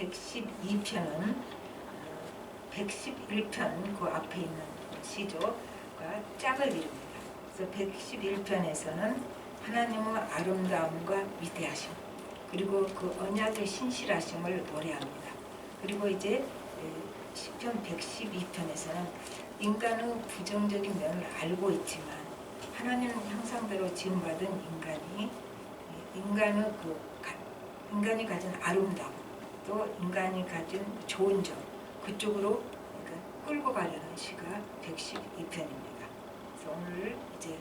112편은 111편 그 앞에 있는 시조가 짝을 이룹니다. 그래서 111편에서는 하나님의 아름다움과 위대하심, 그리고 그 언약의 신실하심을 노래합니다. 그리고 이제 시편 112편에서는 인간의 부정적인 면을 알고 있지만 하나님 형상대로 지음받은 인간이 가진 아름다움, 또 인간이 가진 좋은 점, 그쪽으로 끌고 가려는 시가 112편입니다. 그래서 오늘 이제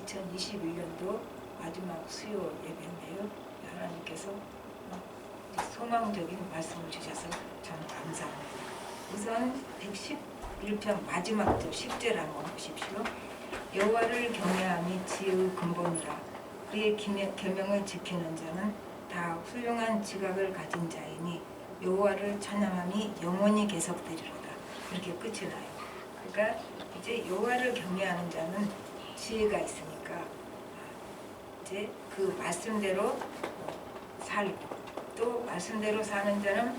2021년도 마지막 수요 예배인데요. 하나님께서 소망적인 말씀을 주셔서 참 감사합니다. 우선 111편 마지막 절 10절 한번 보십시오. 여호와를 경외함이 지혜의 근본이라. 그의 계명을 지키는 자는 다 훌륭한 지각을 가진 자이니 여호와를 찬양함이 영원히 계속되리로다. 이렇게 끝이 나요. 그러니까 이제 여호와를 경외하는 자는 지혜가 있으니까 이제 그 말씀대로 살고, 또 말씀대로 사는 자는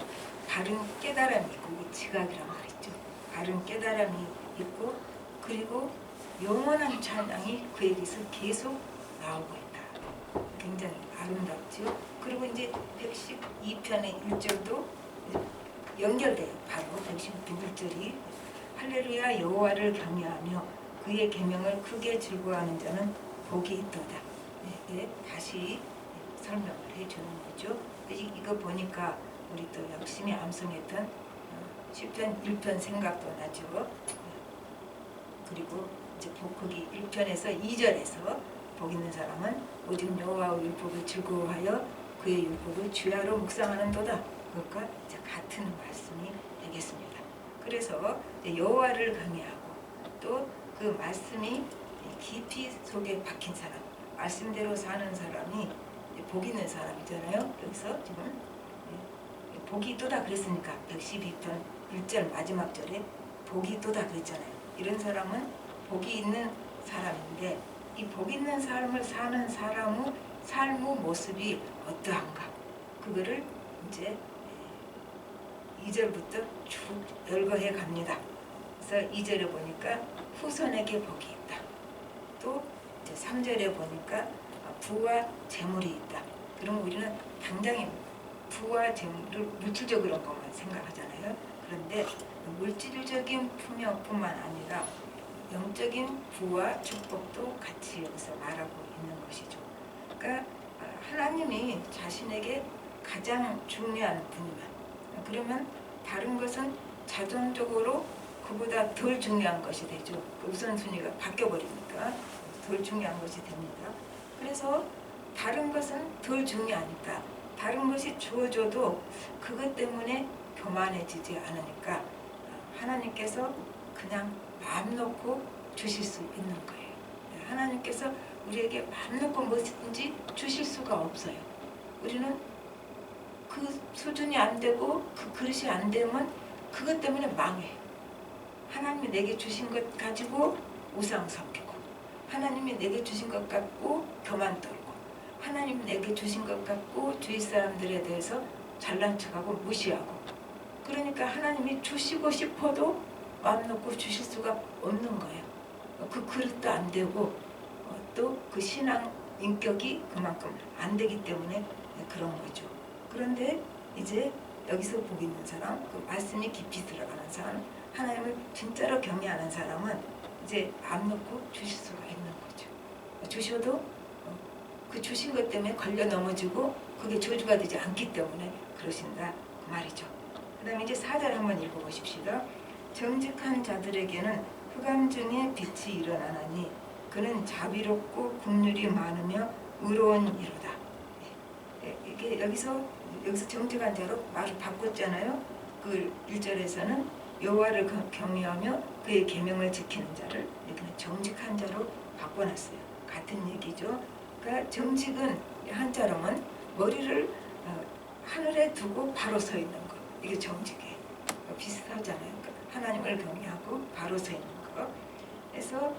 바른 깨달음이 있고, 지각이란 말이죠. 바른 깨달음이 있고, 그리고 영원한 찬양이 그에게서 계속 나오고 있다. 굉장히 아름답죠. 그리고 이제 112편의 1절도 연결돼요. 바로 112편 1절이 할렐루야 여호와를 경외하며 그의 계명을 크게 즐거워하는 자는 복이 있도다. 네, 다시 설명을 해주는 거죠. 이거 보니까 우리 또 열심히 암송했던 시편 1편 생각도 나죠. 그리고 이제 복흑이 1편에서 2절에서 복 있는 사람은 오직 여호와의 율법을 즐거워하여 그의 율법을 주야로 묵상하는도다. 그것과 같은 말씀이 되겠습니다. 그래서 여호와를 경외하고 또 그 말씀이 깊이 속에 박힌 사람, 말씀대로 사는 사람이 복 있는 사람이잖아요. 여기서 지금 복이 있도다 그랬으니까 112편 1절 마지막 절에 복이 있도다 그랬잖아요. 이런 사람은 복이 있는 사람인데, 이 복 있는 삶을 사는 사람의 삶의 모습이 어떠한가, 그거를 이제 2절부터 쭉 열거해 갑니다. 그래서 2절에 보니까 후손에게 복이 있다. 또 이제 3절에 보니까 부와 재물이 있다. 그러면 우리는 당장에 부와 재물을 물질적으로 것만 생각하잖아요. 그런데 물질적인 풍요뿐만 아니라 영적인 부와 축복도 같이 여기서 말하고 있는 것이죠. 그러니까 하나님이 자신에게 가장 중요한 분이면, 그러면 다른 것은 자동적으로 그보다 덜 중요한 것이 되죠. 우선순위가 바뀌어버리니까 덜 중요한 것이 됩니다. 그래서 다른 것은 덜 중요하니까 다른 것이 주어져도 그것 때문에 교만해지지 않으니까 하나님께서 그냥 마음 놓고 주실 수 있는 거예요. 하나님께서 우리에게 마음 놓고 무엇이든지 주실 수가 없어요. 우리는 그 수준이 안 되고 그 그릇이 안 되면 그것 때문에 망해. 하나님이 내게 주신 것 가지고 우상 섬기고, 하나님이 내게 주신 것 갖고 교만 떨고, 하나님이 내게 주신 것 갖고 주위 사람들에 대해서 잘난 척하고 무시하고, 그러니까 하나님이 주시고 싶어도 마음 놓고 주실 수가 없는 거예요. 그 그릇도 안 되고 또 그 신앙 인격이 그만큼 안 되기 때문에 그런 거죠. 그런데 이제 여기서 복 있는 사람, 그 말씀이 깊이 들어가는 사람, 하나님을 진짜로 경외하는 사람은 이제 마음 놓고 주실 수가 있는 거죠. 주셔도 그 주신 것 때문에 걸려 넘어지고 그게 저주가 되지 않기 때문에 그러신다 그 말이죠. 그 다음에 이제 4절 한번 읽어보십시다. 정직한 자들에게는 흑암 중에 빛이 일어나나니 그는 자비롭고 긍휼이 많으며 의로운 이로다. 이게 여기서 정직한 자로 말을 바꿨잖아요. 그 1절에서는 여호와를 경외하며 그의 계명을 지키는 자를, 여기는 정직한 자로 바꿔놨어요. 같은 얘기죠. 그러니까 정직은 한자로는 머리를 하늘에 두고 바로 서 있는 거, 이게 정직이에요. 비슷하잖아요. 그러니까 하나님을 경외하고 바로 서 있는 거. 그래서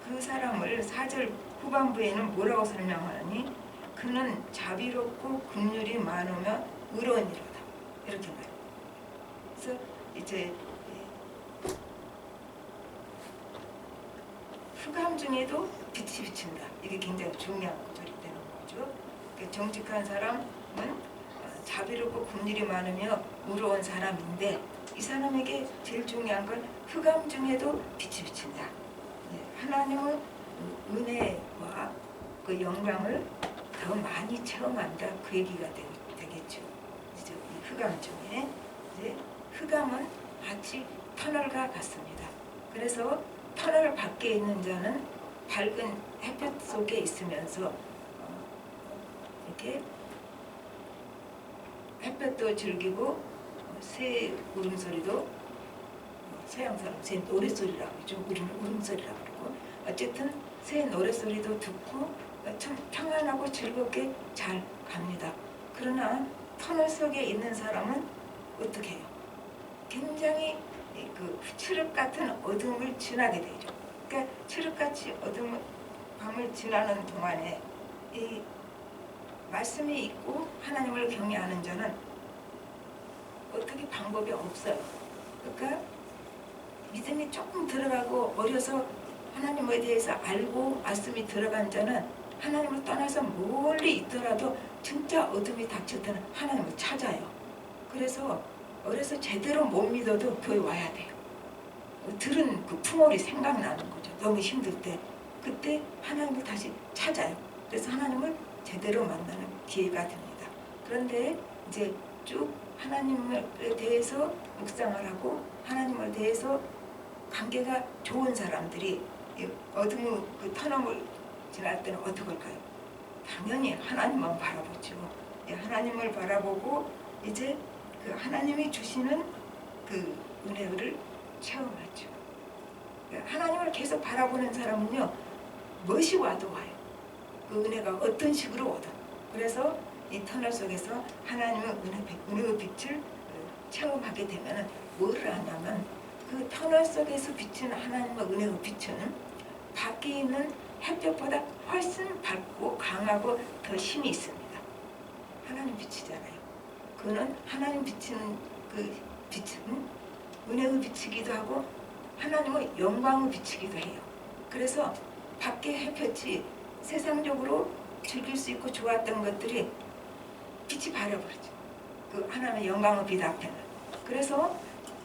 그 사람을 4절 후반부에는 뭐라고 설명하니, 그는 자비롭고 긍휼이 많으며 의로운 이로다. 이렇게 말해요. 그래서 이제 흑암 중에도 빛이 비친다. 이게 굉장히 중요한 구절이 되는 거죠. 그러니까 정직한 사람은 자비롭고 긍휼이 많으며 의로운 사람인데 이 사람에게 제일 중요한 건 흑암 중에도 빛이 비친다. 하나님의 은혜와 그 영광을 더 많이 체험한다. 그 얘기가 되겠죠. 이제 이 흑암 중에 이제 흑암은 마치 터널과 같습니다. 그래서 터널 밖에 있는 자는 밝은 햇볕 속에 있으면서 이렇게 햇볕도 즐기고 새 울음소리도 서양 사람 새 노래소리라고 그러죠. 우리는 울음소리라고 그러고 어쨌든 새 노래소리도 듣고 참 평안하고 즐겁게 잘 갑니다. 그러나 터널 속에 있는 사람은 어떻게 해요? 굉장히 그 칠흑 같은 어둠을 지나게 되죠. 그러니까 칠흑같이 어둠 밤을 지나는 동안에 이 말씀이 있고 하나님을 경외하는 자는 어떻게 방법이 없어요. 그러니까 믿음이 조금 들어가고 어려서 하나님에 대해서 알고 말씀이 들어간 자는 하나님을 떠나서 멀리 있더라도 진짜 어둠이 닥칠 때는 하나님을 찾아요. 그래서 어려서 제대로 못 믿어도 교회 와야 돼요. 들은 그 풍월이 생각나는 거죠. 너무 힘들 때. 그때 하나님을 다시 찾아요. 그래서 하나님을 제대로 만나는 기회가 됩니다. 그런데 이제 쭉 하나님에 대해서 묵상을 하고 하나님을 대해서 관계가 좋은 사람들이 어둠의 그 터널을 지날 때는 어떻게 할까요? 당연히 하나님만 바라보죠. 하나님을 바라보고 이제 그 하나님이 주시는 그 은혜를 체험하죠. 하나님을 계속 바라보는 사람은요, 무엇이 와도 와요. 그 은혜가 어떤 식으로 오든. 그래서 이 터널 속에서 하나님의 은혜의 빛을 체험하게 되면 뭐를 하냐면 그 터널 속에서 비치는 하나님의 은혜의 빛은 밖에 있는 햇볕보다 훨씬 밝고 강하고 더 힘이 있습니다. 하나님 빛이잖아요. 그는 하나님 비치는 그 빛은 은혜의 빛이기도 하고 하나님의 영광의 빛이기도 해요. 그래서 밖에 햇볕이 세상적으로 즐길 수 있고 좋았던 것들이 빛이 바래버리죠. 그 하나님의 영광의 빛 앞에는. 그래서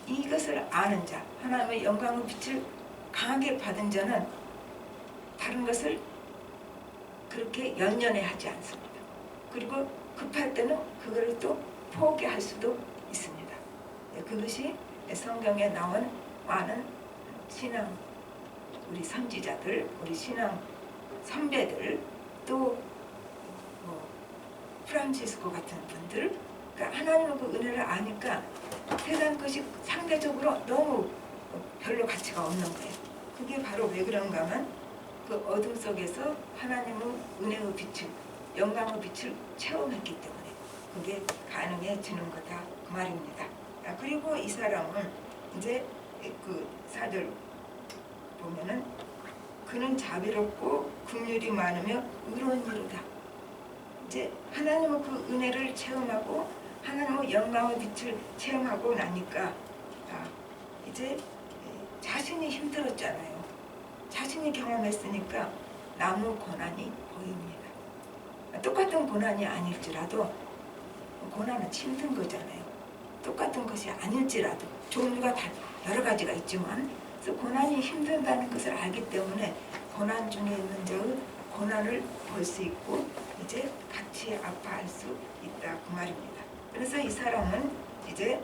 이것을 아는 자, 하나님의 영광의 빛을 강하게 받은 자는 다른 것을 그렇게 연연해 하지 않습니다. 그리고 급할 때는 그거를 또 포기할 수도 있습니다. 그것이 성경에 나온 많은 신앙, 우리 선지자들, 우리 신앙 선배들, 또 프란치스코 같은 분들, 그러니까 하나님의 그 은혜를 아니까 세상 것이 상대적으로 너무 별로 가치가 없는 거예요. 그게 바로 왜 그런가 하면 그 어둠 속에서 하나님의 은혜의 빛을, 영광의 빛을 체험했기 때문에 그게 가능해지는 거다 그 말입니다. 그리고 이 사람은 이제 그 4절 보면은 그는 자비롭고 긍휼이 많으며 의로운 이로다. 이제 하나님의 그 은혜를 체험하고 하나님의 영광의 빛을 체험하고 나니까 이제 자신이 힘들었잖아요. 자신이 경험했으니까 남의 고난이 보입니다. 똑같은 고난이 아닐지라도 고난은 힘든 거잖아요. 똑같은 것이 아닐지라도 종류가 다 여러 가지가 있지만 그래서 고난이 힘들다는 것을 알기 때문에 고난 중에 있는 자의 고난을 볼 수 있고 이제 같이 아파할 수 있다 그 말입니다. 그래서 이 사람은 이제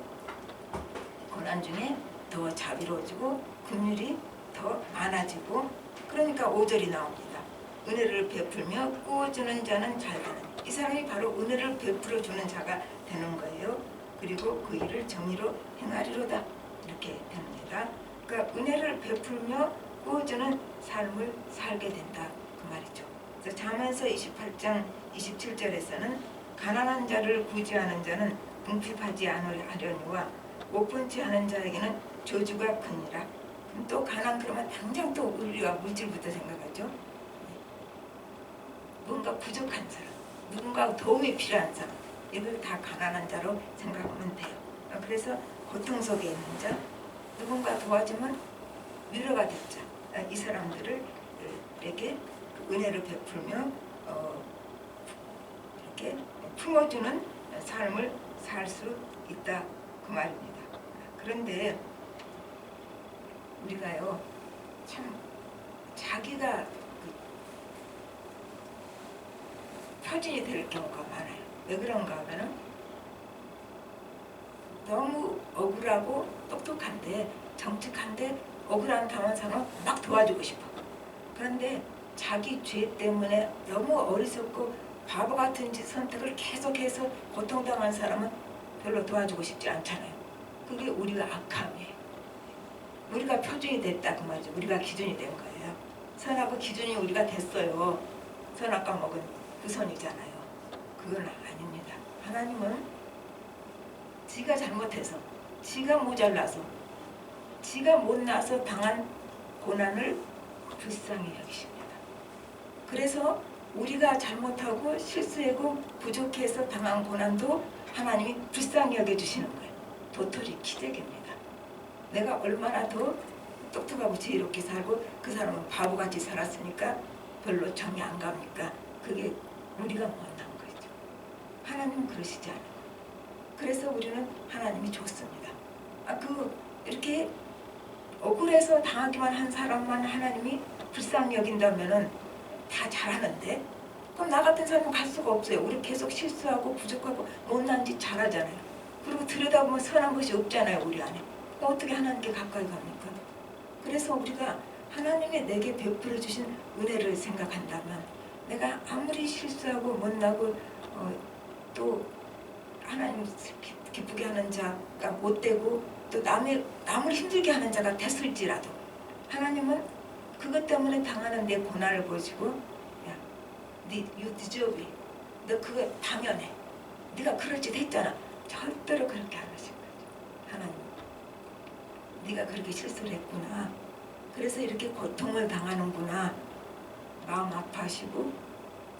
고난 중에 더 자비로워지고 긍휼이 더 많아지고 그러니까 5절이 나옵니다. 은혜를 베풀며 꾸어주는 자는 잘 되는 이 사람이 바로 은혜를 베풀어 주는 자가 되는 거예요. 그리고 그 일을 정의로 행하리로다 이렇게 됩니다. 그러니까 은혜를 베풀며 꾸어주는 삶을 살게 된다 그 말이죠. 그래서 잠언서 28장 27절에서는 가난한 자를 구제하는 자는 궁핍하지 않으려니와 못 본치 않은 자에게는 저주가 크니라. 또 가난 그러면 당장 또 우리가 물질부터 생각하죠. 뭔가 부족한 사람, 누군가 도움이 필요한 사람, 이걸 다 가난한 자로 생각하면 돼요. 그래서 고통 속에 있는 자, 누군가 도와주면 위로가 됐죠. 이 사람들을 에게 은혜를 베풀며 이렇게 품어주는 삶을 살 수 있다 그 말입니다. 그런데 우리가요 참 자기가 표준이 될 경우가 많아요. 왜 그런가 하면은 너무 억울하고 똑똑한데 정직한데 억울한 당한 사람 막 도와주고 싶어. 그런데 자기 죄 때문에 너무 어리석고 바보 같은 선택을 계속해서 고통당한 사람은 별로 도와주고 싶지 않잖아요. 그게 우리가 악함이에요. 우리가 표준이 됐다 그 말이죠. 우리가 기준이 된 거예요. 선하고 기준이 우리가 됐어요. 선악과 먹은 그 선이잖아요. 그건 아닙니다. 하나님은 지가 잘못해서, 지가 모자라서, 지가 못나서 당한 고난을 불쌍히 여기십니다. 그래서 우리가 잘못하고 실수하고 부족해서 당한 고난도 하나님이 불쌍히 여겨주시는 거예요. 도토리 기적입니다. 내가 얼마나 더 똑똑하고 지혜롭게 살고 그 사람은 바보같이 살았으니까 별로 정이 안 갑니까? 그게 우리가 못난 거죠. 하나님은 그러시지 않아요. 그래서 우리는 하나님이 좋습니다. 이렇게 억울해서 당하기만 한 사람만 하나님이 불쌍히 여긴다면은 다 잘하는데, 그럼 나 같은 사람은 갈 수가 없어요. 우리 계속 실수하고 부족하고 못난 짓 잘하잖아요. 그리고 들여다보면 선한 것이 없잖아요, 우리 안에. 어떻게 하나님께 가까이 갑니까? 그래서 우리가 하나님이 내게 베풀어 주신 은혜를 생각한다면, 내가 아무리 실수하고 못나고 또 하나님 기쁘게 하는 자가 못되고 또 남을 힘들게 하는 자가 됐을지라도 하나님은 그것 때문에 당하는 내 고난을 보시고, 야, you deserve it. 너 그거 당연해. 네가 그럴 짓 했잖아. 절대로 그렇게 안 하실 거죠. 하나님, 네가 그렇게 실수를 했구나. 그래서 이렇게 고통을 당하는구나. 마음 아파하시고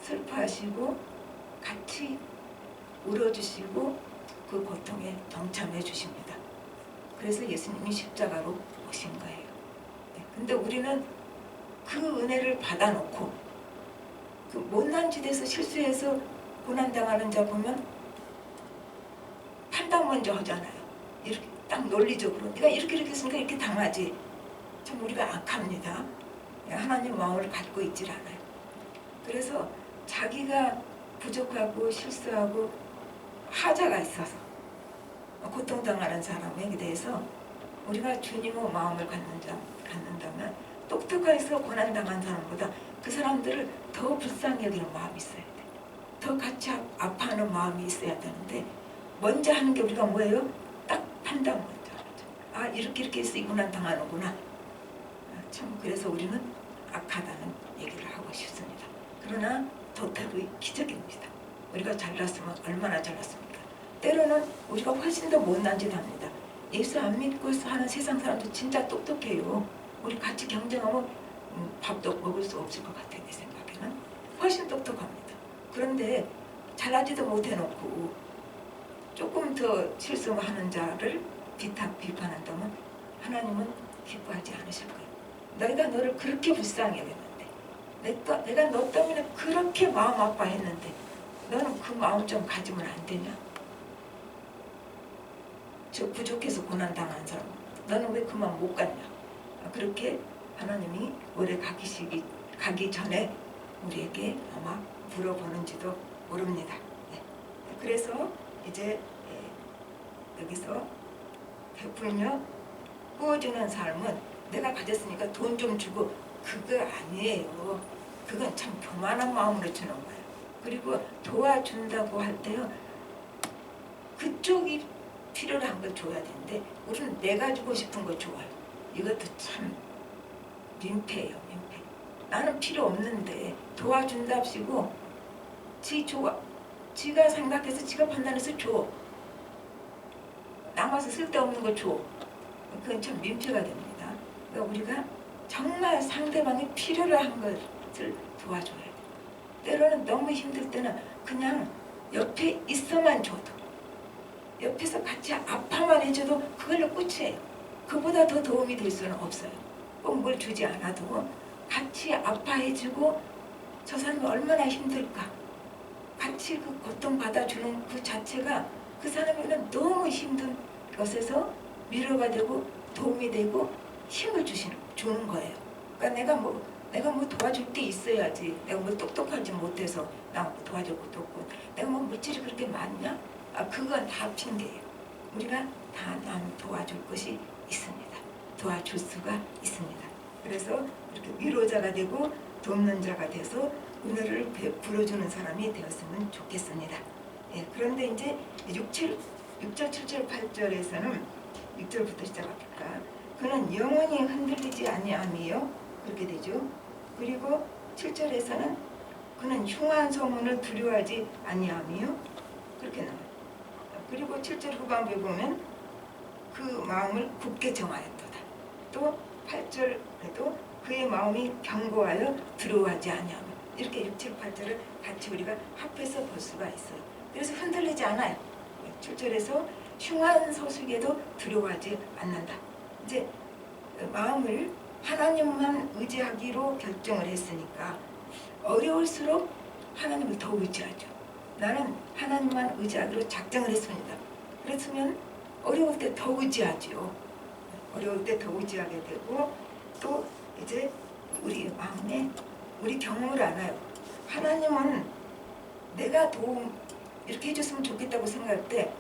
슬퍼하시고 같이 울어주시고 그 고통에 동참해 주십니다. 그래서 예수님이 십자가로 오신 거예요. 근데 우리는 그 은혜를 받아놓고 그 못난 짓에서 실수해서 고난당하는 자 보면 판단 먼저 하잖아요. 이렇게 딱 논리적으로 네가 이렇게 했으니까 이렇게 당하지. 참 우리가 악합니다. 하나님 마음을 갖고 있질 않아요. 그래서 자기가 부족하고 실수하고 하자가 있어서 고통당하는 사람에 대해서 우리가 주님의 마음을 갖는다면 똑똑해서 고난당한 사람보다 그 사람들을 더 불쌍히 여기는 마음이 있어야 돼. 더 같이 아파하는 마음이 있어야 되는데 먼저 하는 게 우리가 뭐예요? 딱 판단 먼저 하죠. 이렇게 해서 이 고난당하는구나. 참 그래서 우리는 악하다는 얘기를 하고 싶습니다. 그러나 도토리 기적입니다. 우리가 잘났으면 얼마나 잘났습니까? 때로는 우리가 훨씬 더 못난 짓 합니다. 예수 안 믿고 하는 세상 사람들 진짜 똑똑해요. 우리 같이 경쟁하면 밥도 먹을 수 없을 것 같아요. 내 생각에는 훨씬 똑똑합니다. 그런데 잘나지도 못해놓고 조금 더 실수하는 자를 비판한다면 하나님은 기뻐하지 않으실 거예요. 내가 너를 그렇게 불쌍히 여겼는데 내가 너 때문에 그렇게 마음 아파했는데 너는 그 마음 좀 가지면 안 되냐? 저 부족해서 고난당한 사람 너는 왜 그만 못 갔냐? 그렇게 하나님이 오래 가기 전에 우리에게 아마 물어보는지도 모릅니다. 그래서 이제 여기서 베풀며 구워주는 삶은 내가 가졌으니까 돈 좀 주고 그거 아니에요. 그건 참 교만한 마음으로 주는 거예요. 그리고 도와준다고 할 때요. 그쪽이 필요로 한 걸 줘야 되는데 우리는 내가 주고 싶은 거 좋아요. 이것도 참 민폐예요. 민폐. 나는 필요 없는데 도와준답시고 지가 생각해서 지가 판단해서 줘. 남아서 쓸데없는 거 줘. 그건 참 민폐가 됩니다. 그러니까 우리가 정말 상대방이 필요로 한 것을 도와줘야 돼요. 때로는 너무 힘들 때는 그냥 옆에 있어만 줘도, 옆에서 같이 아파만 해줘도 그걸로 끝이에요. 그보다 더 도움이 될 수는 없어요. 꼭 뭘 주지 않아도 같이 아파해주고 저 사람이 얼마나 힘들까, 같이 그 고통 받아주는 그 자체가 그 사람에게는 너무 힘든 것에서 위로가 되고 도움이 되고 힘을 주는 거예요. 그러니까 내가 뭐 도와줄 게 있어야지. 내가 뭐 똑똑하지 못해서 나 도와줄 것도 없고, 내가 뭐 물질이 그렇게 많냐? 그건 다 핑계예요. 우리가 다 남 도와줄 것이 있습니다. 도와줄 수가 있습니다. 그래서 이렇게 위로자가 되고 돕는 자가 돼서 은혜를 베풀어주는 사람이 되었으면 좋겠습니다. 예, 그런데 이제 6절, 7절, 8절에서는 6절부터 시작합니까? 그는 영원히 흔들리지 아니함이요, 그렇게 되죠. 그리고 7절에서는 그는 흉한 소문을 두려워하지 아니함이요, 그렇게 나와요. 그리고 7절 후반부에 보면 그 마음을 굳게 정하였도다. 또 8절에도 그의 마음이 견고하여 두려워하지 아니함. 이렇게 6, 7, 8절을 같이 우리가 합해서 볼 수가 있어요. 그래서 흔들리지 않아요. 7절에서 흉한 소식에도 두려워하지 않는다. 이제 마음을 하나님만 의지하기로 결정을 했으니까 어려울수록 하나님을 더 의지하죠. 나는 하나님만 의지하기로 작정을 했습니다. 그랬으면 어려울 때 더 의지하죠. 어려울 때 더 의지하게 되고, 또 이제 우리 마음에 우리 경험을 알아요. 하나님은 내가 도움 이렇게 해줬으면 좋겠다고 생각할 때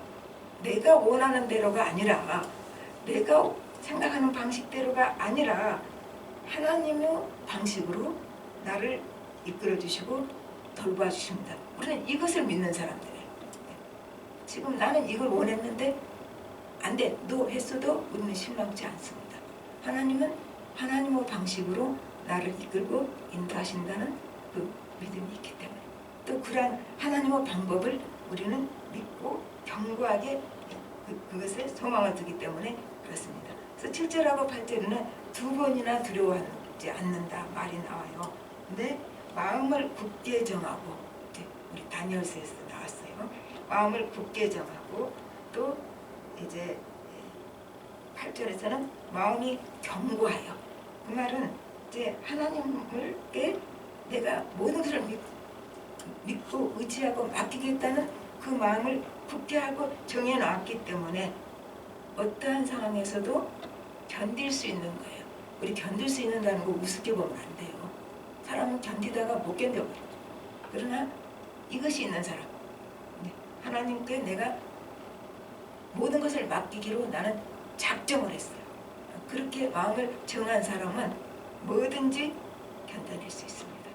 내가 원하는 대로가 아니라, 내가 생각하는 방식대로가 아니라 하나님의 방식으로 나를 이끌어 주시고 돌봐 주십니다. 우리는 이것을 믿는 사람들이에요. 지금 나는 이걸 원했는데 안 돼, 너 했어도 우리는 실망치 않습니다. 하나님은 하나님의 방식으로 나를 이끌고 인도하신다는 그 믿음이 있기 때문에, 또 그러한 하나님의 방법을 우리는 믿고 견고하게 그것에 소망을 두기 때문에 그렇습니다. 그래서 7절하고 8절에는 두 번이나 두려워하지 않는다 말이 나와요. 근데 마음을 굳게 정하고, 우리 다니엘서에서 나왔어요. 마음을 굳게 정하고, 또 이제 8절에서는 마음이 견고하여. 그 말은 이제 하나님께 내가 모든 것을 믿고 의지하고 맡기겠다는 그 마음을 굳게 하고 정해놨기 때문에 어떠한 상황에서도 견딜 수 있는 거예요. 우리 견딜 수 있는다는 거 우습게 보면 안 돼요. 사람은 견디다가 못 견뎌버려요. 그러나 이것이 있는 사람, 하나님께 내가 모든 것을 맡기기로 나는 작정을 했어요. 그렇게 마음을 정한 사람은 뭐든지 견뎌낼 수 있습니다.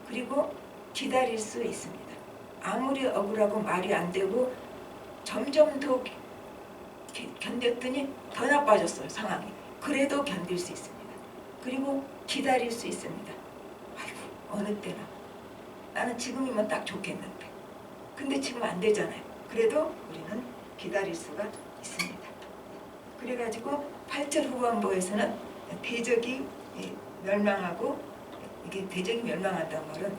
그리고 기다릴 수 있습니다. 아무리 억울하고 말이 안 되고 점점 더 견뎠더니 더 나빠졌어요, 상황이. 그래도 견딜 수 있습니다. 그리고 기다릴 수 있습니다. 아이고, 어느 때나 나는 지금이면 딱 좋겠는데, 근데 지금 안 되잖아요. 그래도 우리는 기다릴 수가 있습니다. 그래가지고 8절 후반부에서는 대적이 멸망하고, 이게 대적이 멸망한다는 말은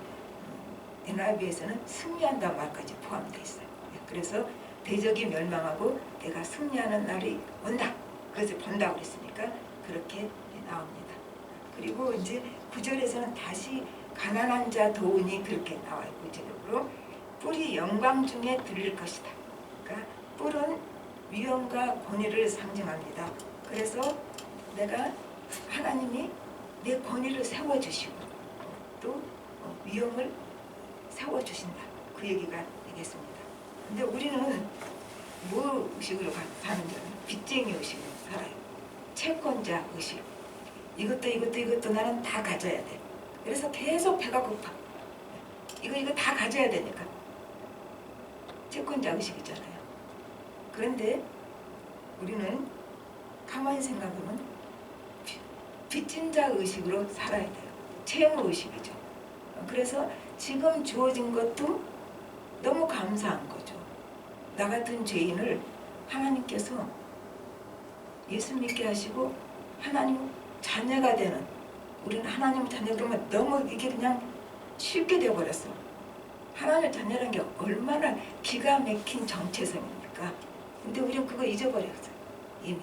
NIV에서는 승리한다는 말까지 포함되어 있어요. 그래서 대적이 멸망하고 내가 승리하는 날이 온다, 그것을 본다고 그랬으니까 그렇게 나옵니다. 그리고 이제 9절에서는 다시 가난한 자 도우니 그렇게 나와요. 구체적으로 뿔이 영광 중에 들릴 것이다. 그러니까 뿔은 위엄과 권위를 상징합니다. 그래서 내가 하나님이 내 권위를 세워주시고 또 위엄을 세워주신다, 그 얘기가 되겠습니다. 근데 우리는 뭐 의식으로 사는 자는 빚쟁이 의식으로 살아요. 채권자 의식. 이것도 나는 다 가져야 돼. 그래서 계속 배가 고파. 이거 다 가져야 되니까. 채권자 의식이잖아요. 그런데 우리는 가만히 생각하면 빚진 자 의식으로 살아야 돼요. 채무 의식이죠. 그래서 지금 주어진 것도 너무 감사한 거죠. 나 같은 죄인을 하나님께서 예수 믿게 하시고 하나님 자녀가 되는, 우리는 하나님 자녀 그러면 너무 이게 그냥 쉽게 되어버렸어. 하나님의 자녀라는 게 얼마나 기가 막힌 정체성입니까? 근데 우리는 그거 잊어버렸어요. 이미.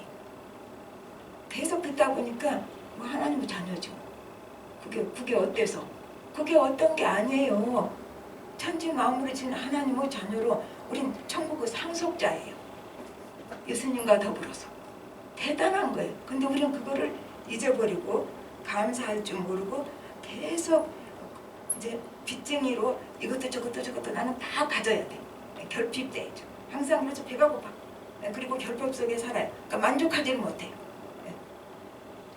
계속 듣다 보니까 뭐 하나님의 자녀죠. 그게 어때서? 그게 어떤 게 아니에요. 천지 만물을 지은 하나님의 자녀로 우린 천국의 상속자예요. 예수님과 더불어서. 대단한 거예요. 근데 우리는 그거를 잊어버리고 감사할 줄 모르고 계속 이제 빚쟁이로 이것도 저것도 나는 다 가져야 돼. 결핍되죠. 항상 그래서 배가 고파. 그리고 결핍 속에 살아요. 그러니까 만족하지는 못해요.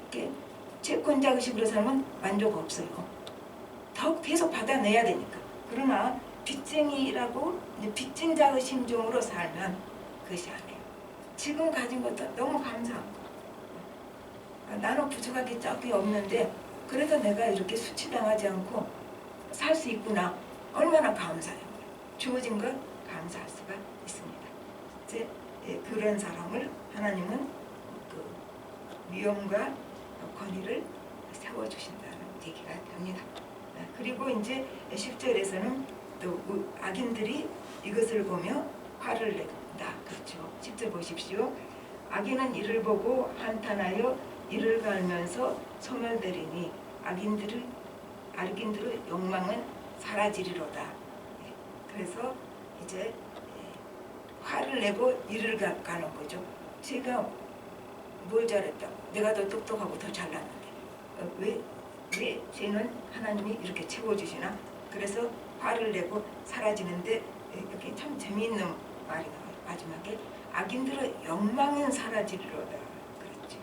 이렇게 채권자의식으로 살면 만족 없어요. 더 계속 받아내야 되니까. 그러나 빚쟁이라고 빚진자의 심정으로 살면 그것이 아니에요. 지금 가진 것도 너무 감사하고 나는 부족하게 짝이 없는데 그래도 내가 이렇게 수치당하지 않고 살 수 있구나. 얼마나 감사해요. 주어진 걸 감사할 수가 있습니다. 이제 그런 사람을 하나님은 그 위엄과 권위를 세워주신다는 얘기가 됩니다. 그리고 이제 10절에서는 또 악인들이 이것을 보며 화를 낸다. 그렇죠. 10절 보십시오. 악인은 이를 보고 한탄하여 이를 갈면서 소멸되리니 악인들의 욕망은 사라지리로다. 그래서 이제 화를 내고 이를 가는 거죠. 제가 뭘 잘했다고? 내가 더 똑똑하고 더 잘났는데 왜 쟤는 하나님이 이렇게 채워주시나? 그래서 화를 내고 사라지는데 여기 참 재미있는 말이 나와요. 마지막에 악인들의 욕망은 사라지리로다. 그렇죠.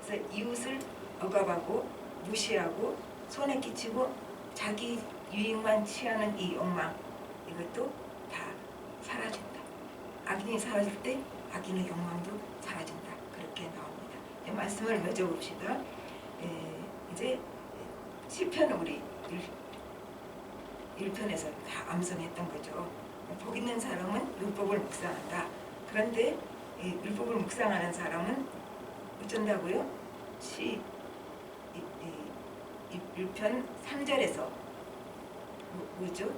그래서 이웃을 억압하고 무시하고 손에 끼치고 자기 유익만 취하는 이 욕망, 이것도 다 사라진다. 악인이 사라질 때 악인의 욕망도 사라진다. 그렇게 나옵니다. 말씀을 맺어봅시다. 이제 시편은 우리 1편에서 다 암송했던 거죠. 복 있는 사람은 율법을 묵상한다. 그런데 율법을 묵상하는 사람은 어쩐다고요? 1편 3절에서 뭐죠?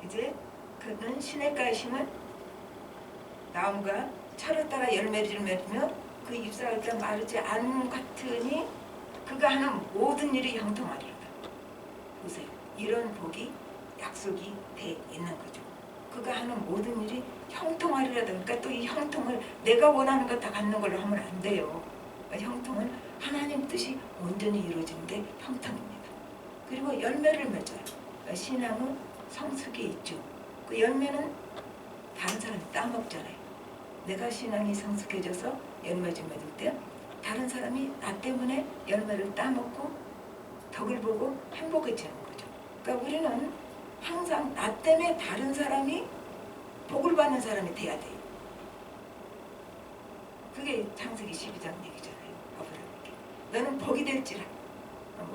이제 그는 시냇가에 심은 나무가 철을 따라 열매를 맺으며 그 잎사귀 가 마르지 않음 같으니 그가 하는 모든 일이 형통하리로다. 보세요. 이런 복이 약속이 돼 있는 거죠. 그가 하는 모든 일이 형통하리로다. 그러니까 또 이 형통을 내가 원하는 것 다 갖는 걸로 하면 안 돼요. 형통은 하나님 뜻이 온전히 이루어지는 게 형통입니다. 그리고 열매를 맺어요. 신앙은 성숙이 있죠. 그 열매는 다른 사람이 따먹잖아요. 내가 신앙이 성숙해져서 열매 좀 맺을 때 다른 사람이 나 때문에 열매를 따먹고 덕을 보고 행복해지는 거죠. 그러니까 우리는 항상 나 때문에 다른 사람이 복을 받는 사람이 돼야 돼요. 그게 창세기 12장 얘기잖아요. 아브라함에게 너는 복이 될지라.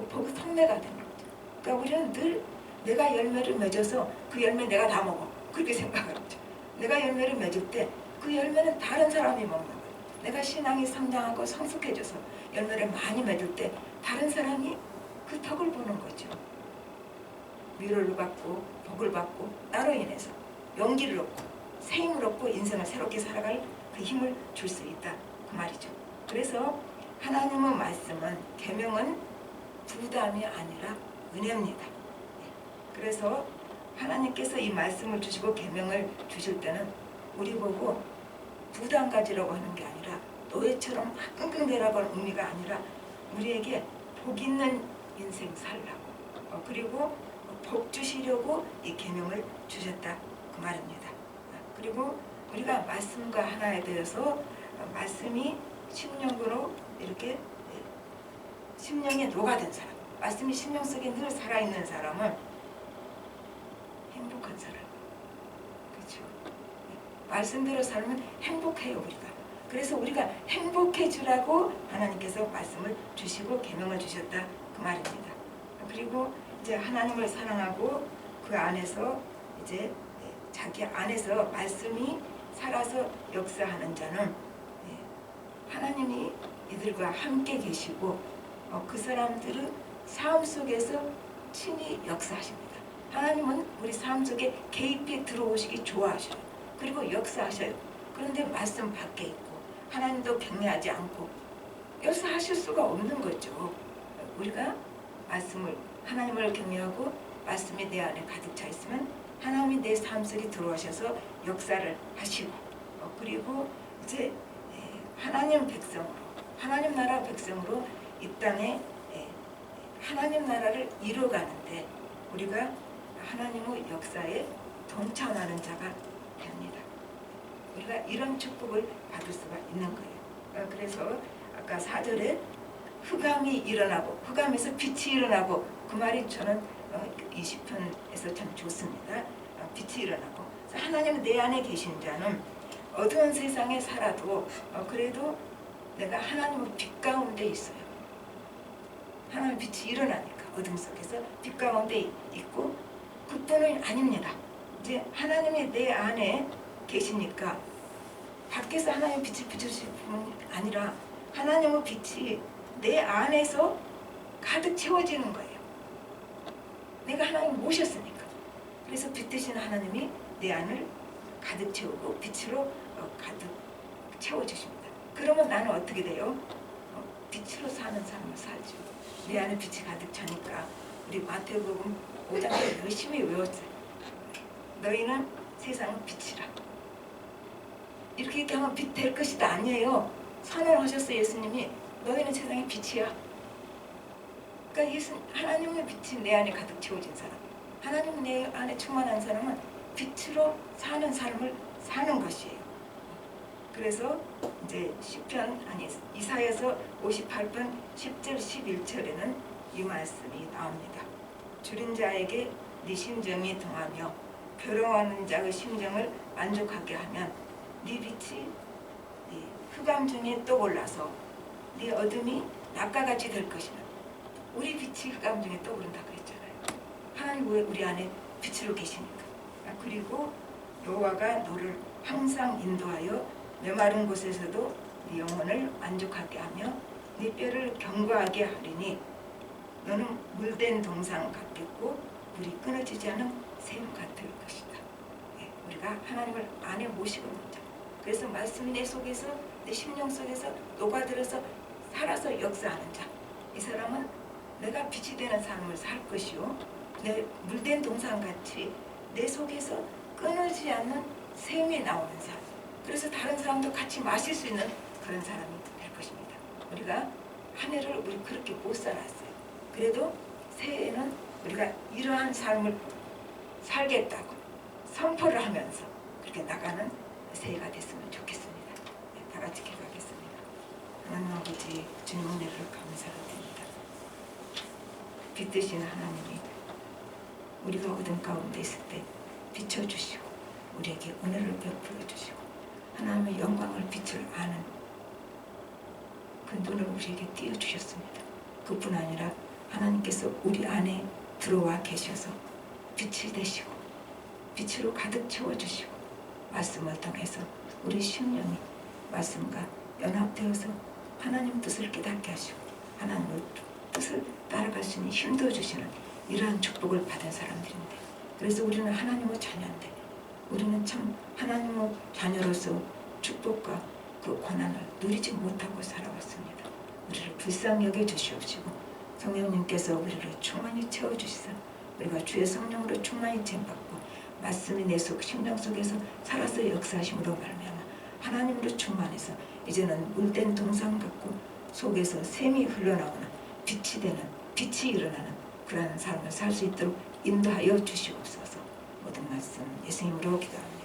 복의 성례가 되는 거죠. 그러니까 우리는 늘 내가 열매를 맺어서 그 열매 내가 다 먹어. 그렇게 생각하죠. 내가 열매를 맺을 때 그 열매는 다른 사람이 먹는 거예요. 내가 신앙이 성장하고 성숙해져서 열매를 많이 맺을 때 다른 사람이 그 덕을 보는 거죠. 위로를 받고 복을 받고 나로 인해서 용기를 얻고 새 힘을 얻고 인생을 새롭게 살아갈 그 힘을 줄 수 있다. 그 말이죠. 그래서 하나님의 말씀은 계명은 부담이 아니라 은혜입니다. 그래서 하나님께서 이 말씀을 주시고 계명을 주실 때는 우리 보고 부담 가지라고 하는 게 아니라 노예처럼 끙끙대라고 하는 의미가 아니라 우리에게 복 있는 인생 살라고 그리고 복 주시려고 이 계명을 주셨다. 그 말입니다. 그리고 우리가 말씀과 하나에 대해서 말씀이 심령으로 이렇게 심령에 녹아든 사람, 말씀이 심령 속에 늘 살아있는 사람은 행복한 사람. 그렇죠? 말씀대로 살면 행복해요 우리가. 그래서 우리가 행복해지라고 하나님께서 말씀을 주시고 계명을 주셨다. 그 말입니다. 그리고 이제 하나님을 사랑하고 그 안에서 이제 자기 안에서 말씀이 살아서 역사하는 자는 하나님이 이들과 함께 계시고 그 사람들은 삶 속에서 친히 역사하십니다. 하나님은 우리 삶 속에 개입해 들어오시기 좋아하셔요. 그리고 역사하셔요. 그런데 말씀 밖에 있고 하나님도 경외하지 않고 역사하실 수가 없는 거죠. 우리가 하나님을 경외하고 말씀이 내 안에 가득 차 있으면 하나님이 내 삶 속에 들어오셔서 역사를 하시고 그리고 이제 하나님 백성으로 하나님 나라 백성으로 이 땅에 하나님 나라를 이루어가는데 우리가 하나님의 역사에 동참하는 자가 됩니다. 우리가 이런 축복을 받을 수가 있는 거예요. 그래서 아까 4절에 흑암이 일어나고 흑암에서 빛이 일어나고 그 말이 저는 20편에서 참 좋습니다. 빛이 일어나고 하나님은 내 안에 계신 자는 어두운 세상에 살아도 그래도 내가 하나님의 빛 가운데 있어요. 하나님의 빛이 일어나니까 어둠 속에서 빛 가운데 있고 그뿐은 아닙니다. 이제 하나님이 내 안에 계시니까 밖에서 하나님의 빛을 비춰주실 뿐 아니라 하나님의 빛이 내 안에서 가득 채워지는 거예요. 내가 하나님을 모셨으니까. 그래서 빛 되신 하나님이 내 안을 가득 채우고 빛으로 가득 채워주십니다. 그러면 나는 어떻게 돼요? 빛으로 사는 삶을 살죠. 내 안에 빛이 가득 차니까 우리 마태복음 5장에 열심히 외웠어요. 너희는 세상의 빛이라. 이렇게 얘기하면 빛 될 것이다 아니에요. 선언하셨어요. 예수님이 너희는 세상의 빛이야. 그러니까 하나님의 빛이 내 안에 가득 채워진 사람, 하나님 내 안에 충만한 사람은 빛으로 사는 삶을 사는 것이에요. 그래서 이제 이사야서 58편 10절 11절에는 이 말씀이 나옵니다. 줄인 자에게 네 심정이 동하며 괴로워하는 자의 심정을 만족하게 하면 네 빛이 네 흑암 중에 떠올라서 네 어둠이 낮과 같이 될 것이다. 우리 빛이 흑암 중에 떠오른다 그랬잖아요. 하나님 왜 우리 안에 빛으로 계시니까. 그리고 여호와가 너를 항상 인도하여 메마른 곳에서도 네 영혼을 만족하게 하며 네 뼈를 견고하게 하리니 너는 물된 동상 같겠고 물이 끊어지지 않은 샘 같을 것이다. 우리가 하나님을 안에 모시고 있는 자. 그래서 말씀이 내 속에서 내 심령 속에서 녹아들어서 살아서 역사하는 자. 이 사람은 내가 빛이 되는 삶을 살 것이요 내 물된 동상같이 내 속에서 끊어지지 않는 샘이 나오는 사람. 그래서 다른 사람도 같이 마실 수 있는 그런 사람이 될 것입니다. 우리가 한 해를 우리 그렇게 못 살았어요. 그래도 새해에는 우리가 이러한 삶을 살겠다고 선포를 하면서 그렇게 나가는 새해가 됐으면 좋겠습니다. 다 같이 기도하겠습니다. 하나님 아버지 주님 은혜를 감사드립니다. 빛 되신 하나님이 우리가 어둠 가운데 있을 때 비춰주시고 우리에게 은혜를 베풀어 주시고 하나님의 영광을 빛을 아는 그 눈을 우리에게 띄워주셨습니다. 그뿐 아니라 하나님께서 우리 안에 들어와 계셔서 빛이 되시고 빛으로 가득 채워주시고 말씀을 통해서 우리 심령이 말씀과 연합되어서 하나님 뜻을 깨닫게 하시고 하나님의 뜻을 따라갈 수 있는 힘도 주시는 이러한 축복을 받은 사람들인데 그래서 우리는 하나님의 자녀인데 우리는 참 하나님의 자녀로서 축복과 그 고난을 누리지 못하고 살아왔습니다. 우리를 불쌍히 여겨주시옵시고 성령님께서 우리를 충만히 채워주시사 우리가 주의 성령으로 충만히 잼받고 말씀이 내 속 심령 속에서 살아서 역사하심으로 말미암아 하나님으로 충만해서 이제는 물된 동상 같고 속에서 샘이 흘러나오는 빛이 일어나는 그러한 삶을 살 수 있도록 인도하여 주시옵소서. 모든 말씀 예수님으로 기도합니다.